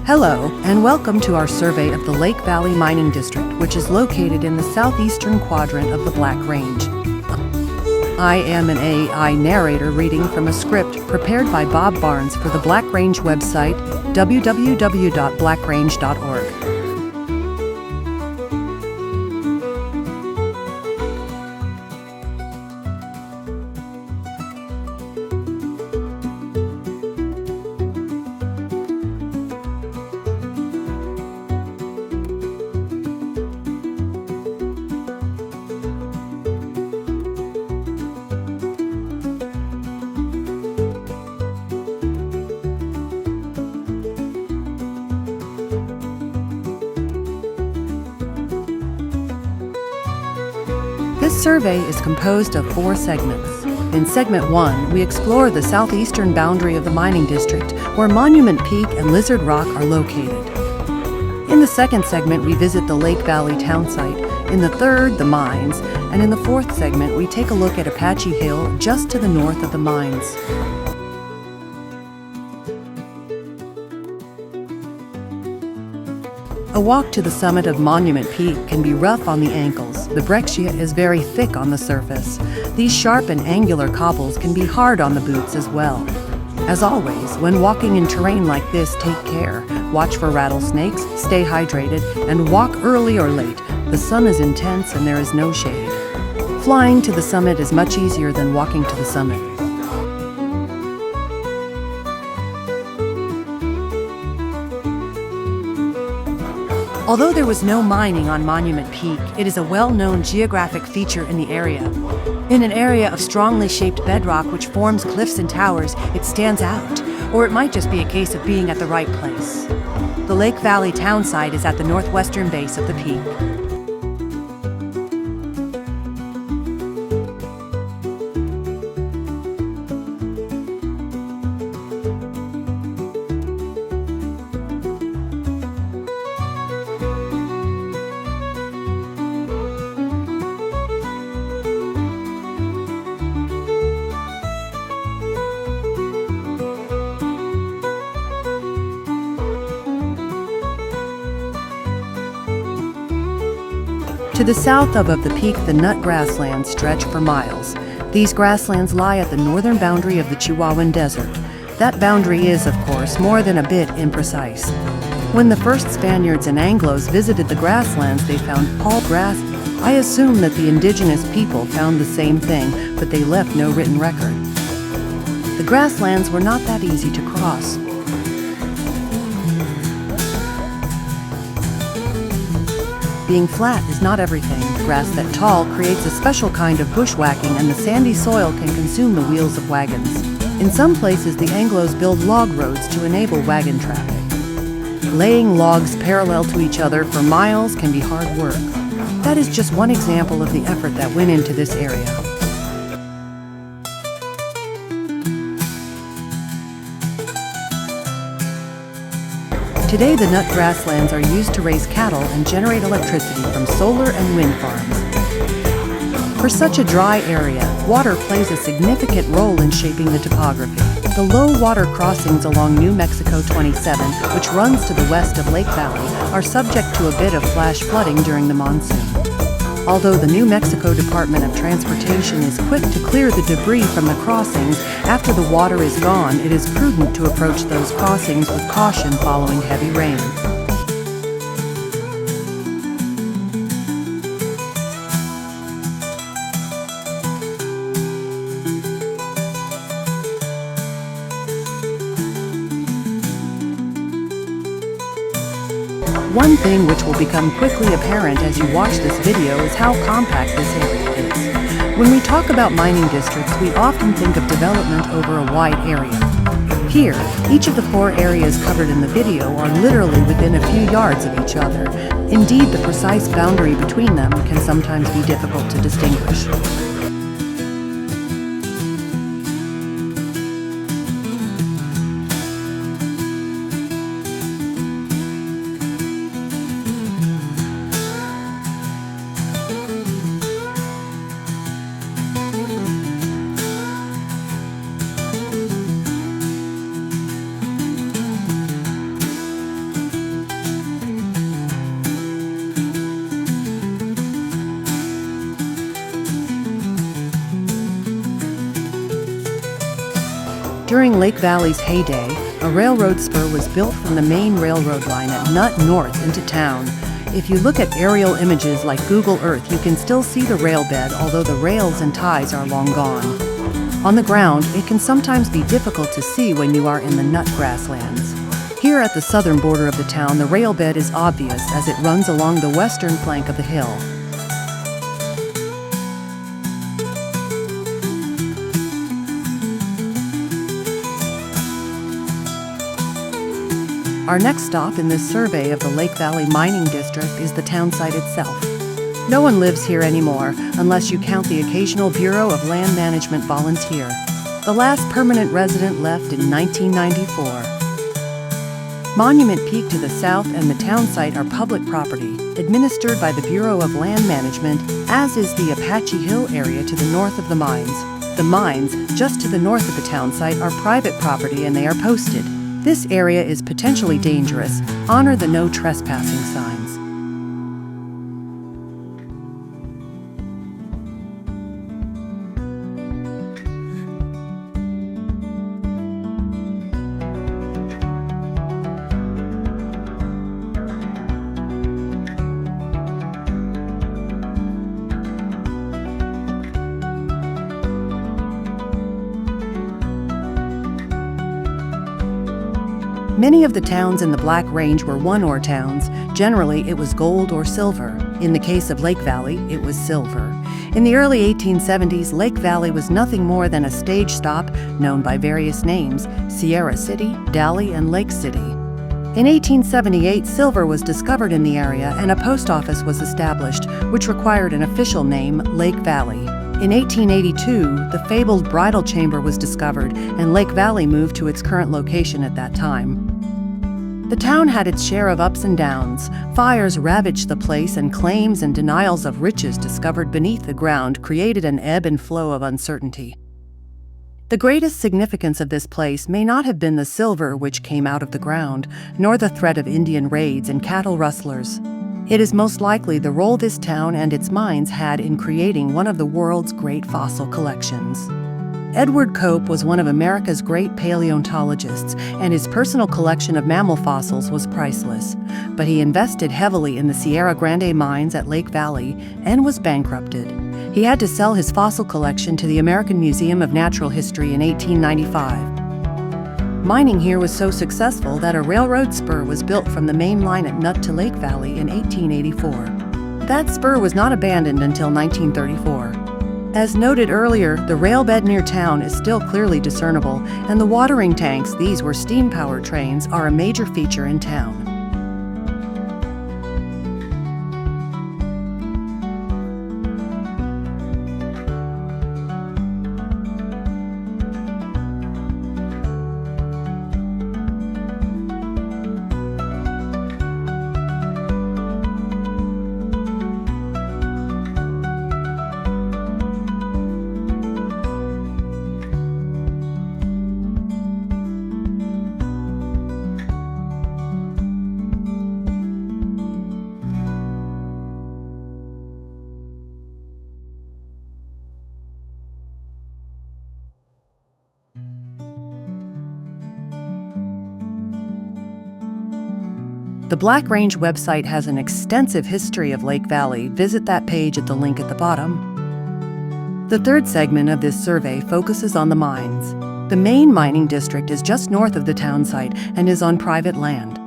Hello, and welcome to our survey of the Lake Valley Mining District, which is located in the southeastern quadrant of the Black Range. I am an AI narrator reading from a script prepared by Bob Barnes for the Black Range website, www.blackrange.org. This survey is composed of 4 segments. In Segment 1, we explore the southeastern boundary of the mining district, where Monument Peak and Lizard Rock are located. In the second segment, we visit the Lake Valley town site. In the third, the mines. And in the fourth segment, we take a look at Apache Hill, just to the north of the mines. A walk to the summit of Monument Peak can be rough on the ankles. The breccia is very thick on the surface. These sharp and angular cobbles can be hard on the boots as well. As always, when walking in terrain like this, take care. Watch for rattlesnakes, stay hydrated, and walk early or late. The sun is intense and there is no shade. Flying to the summit is much easier than walking to the summit. Although there was no mining on Monument Peak, it is a well-known geographic feature in the area. In an area of strongly shaped bedrock which forms cliffs and towers, it stands out, or it might just be a case of being at the right place. The Lake Valley town site is at the northwestern base of the peak. To the south of the peak, the nut grasslands stretch for miles. These grasslands lie at the northern boundary of the Chihuahuan Desert. That boundary is, of course, more than a bit imprecise. When the first Spaniards and Anglos visited the grasslands, they found tall grass. I assume that the indigenous people found the same thing, but they left no written record. The grasslands were not that easy to cross. Being flat is not everything. Grass that tall creates a special kind of bushwhacking, and the sandy soil can consume the wheels of wagons. In some places, the Anglos build log roads to enable wagon traffic. Laying logs parallel to each other for miles can be hard work. That is just one example of the effort that went into this area. Today, the nut grasslands are used to raise cattle and generate electricity from solar and wind farms. For such a dry area, water plays a significant role in shaping the topography. The low water crossings along New Mexico 27, which runs to the west of Lake Valley, are subject to a bit of flash flooding during the monsoon. Although the New Mexico Department of Transportation is quick to clear the debris from the crossings, after the water is gone, it is prudent to approach those crossings with caution following heavy rain. One thing which will become quickly apparent as you watch this video is how compact this area is. When we talk about mining districts, we often think of development over a wide area. Here, each of the 4 areas covered in the video are literally within a few yards of each other. Indeed, the precise boundary between them can sometimes be difficult to distinguish. During Lake Valley's heyday, a railroad spur was built from the main railroad line at Nutt north into town. If you look at aerial images like Google Earth, you can still see the rail bed, although the rails and ties are long gone. On the ground, it can sometimes be difficult to see when you are in the Nutt grasslands. Here at the southern border of the town, the rail bed is obvious as it runs along the western flank of the hill. Our next stop in this survey of the Lake Valley Mining District is the town site itself. No one lives here anymore, unless you count the occasional Bureau of Land Management volunteer. The last permanent resident left in 1994. Monument Peak to the south and the town site are public property, administered by the Bureau of Land Management, as is the Apache Hill area to the north of the mines. The mines, just to the north of the town site, are private property and they are posted. This area is potentially dangerous. Honor the no trespassing signs. Many of the towns in the Black Range were one-ore towns. Generally, it was gold or silver. In the case of Lake Valley, it was silver. In the early 1870s, Lake Valley was nothing more than a stage stop known by various names: Sierra City, Dally, and Lake City. In 1878, silver was discovered in the area and a post office was established, which required an official name, Lake Valley. In 1882, the fabled bridal chamber was discovered, and Lake Valley moved to its current location at that time. The town had its share of ups and downs. Fires ravaged the place, and claims and denials of riches discovered beneath the ground created an ebb and flow of uncertainty. The greatest significance of this place may not have been the silver which came out of the ground, nor the threat of Indian raids and cattle rustlers. It is most likely the role this town and its mines had in creating one of the world's great fossil collections. Edward Cope was one of America's great paleontologists, and his personal collection of mammal fossils was priceless. But he invested heavily in the Sierra Grande mines at Lake Valley and was bankrupted. He had to sell his fossil collection to the American Museum of Natural History in 1895. Mining here was so successful that a railroad spur was built from the main line at Nutt to Lake Valley in 1884. That spur was not abandoned until 1934. As noted earlier, the rail bed near town is still clearly discernible, and the watering tanks, these were steam-powered trains, are a major feature in town. The Black Range website has an extensive history of Lake Valley. Visit that page at the link at the bottom. The third segment of this survey focuses on the mines. The main mining district is just north of the town site and is on private land.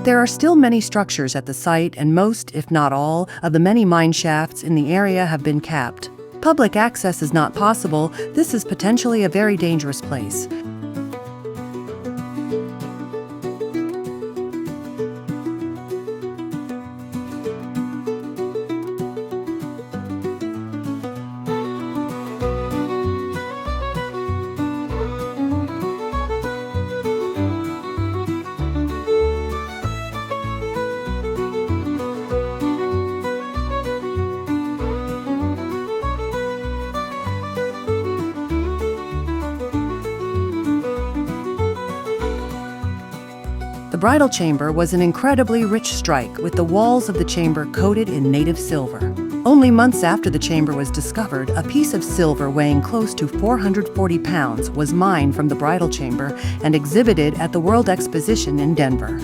There are still many structures at the site, and most, if not all, of the many mine shafts in the area have been capped. Public access is not possible. This is potentially a very dangerous place. The bridal chamber was an incredibly rich strike, with the walls of the chamber coated in native silver. Only months after the chamber was discovered, a piece of silver weighing close to 440 pounds was mined from the bridal chamber and exhibited at the World Exposition in Denver.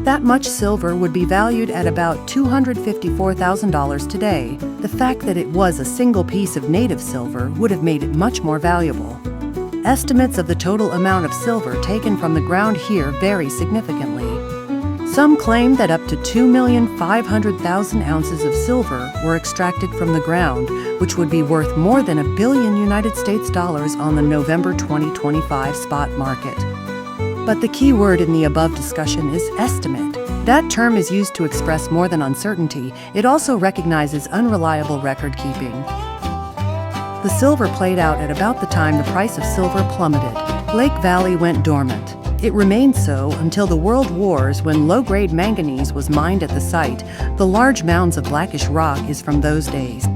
That much silver would be valued at about $254,000 today. The fact that it was a single piece of native silver would have made it much more valuable. Estimates of the total amount of silver taken from the ground here vary significantly. Some claim that up to 2,500,000 ounces of silver were extracted from the ground, which would be worth more than $1 billion on the November 2025 spot market. But the key word in the above discussion is estimate. That term is used to express more than uncertainty. It also recognizes unreliable record keeping. The silver played out at about the time the price of silver plummeted. Lake Valley went dormant. It remained so until the World Wars, when low-grade manganese was mined at the site. The large mounds of blackish rock is from those days.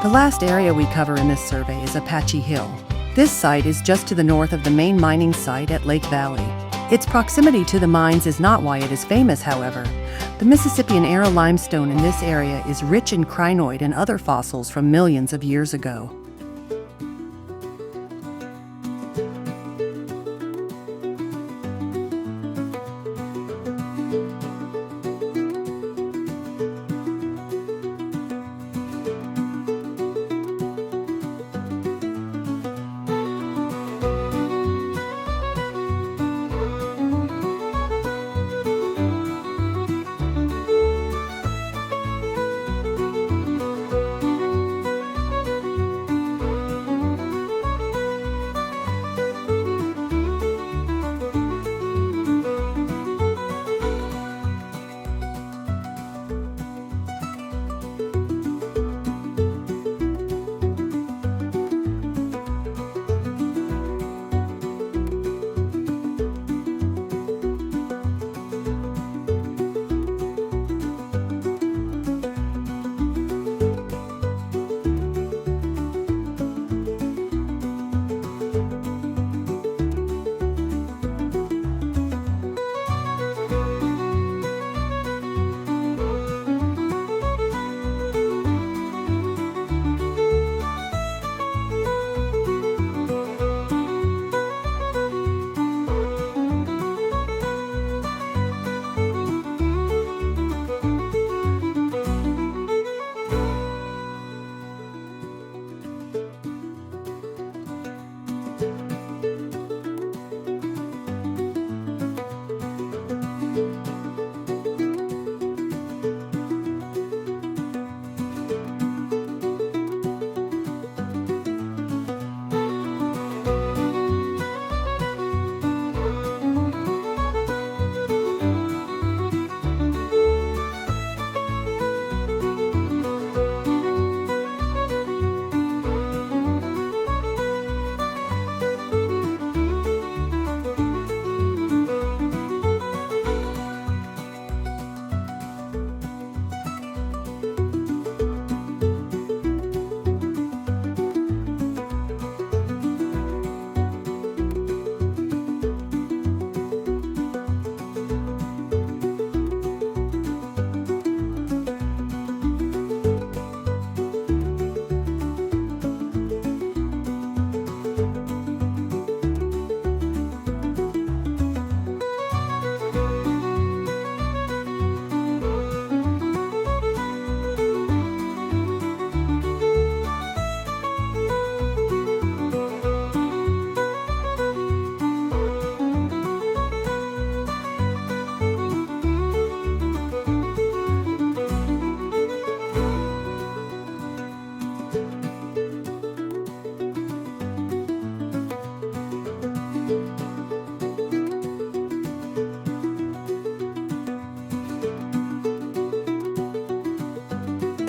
The last area we cover in this survey is Apache Hill. This site is just to the north of the main mining site at Lake Valley. Its proximity to the mines is not why it is famous, however. The Mississippian era limestone in this area is rich in crinoid and other fossils from millions of years ago.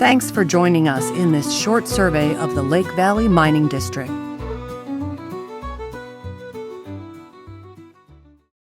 Thanks for joining us in this short survey of the Lake Valley Mining District.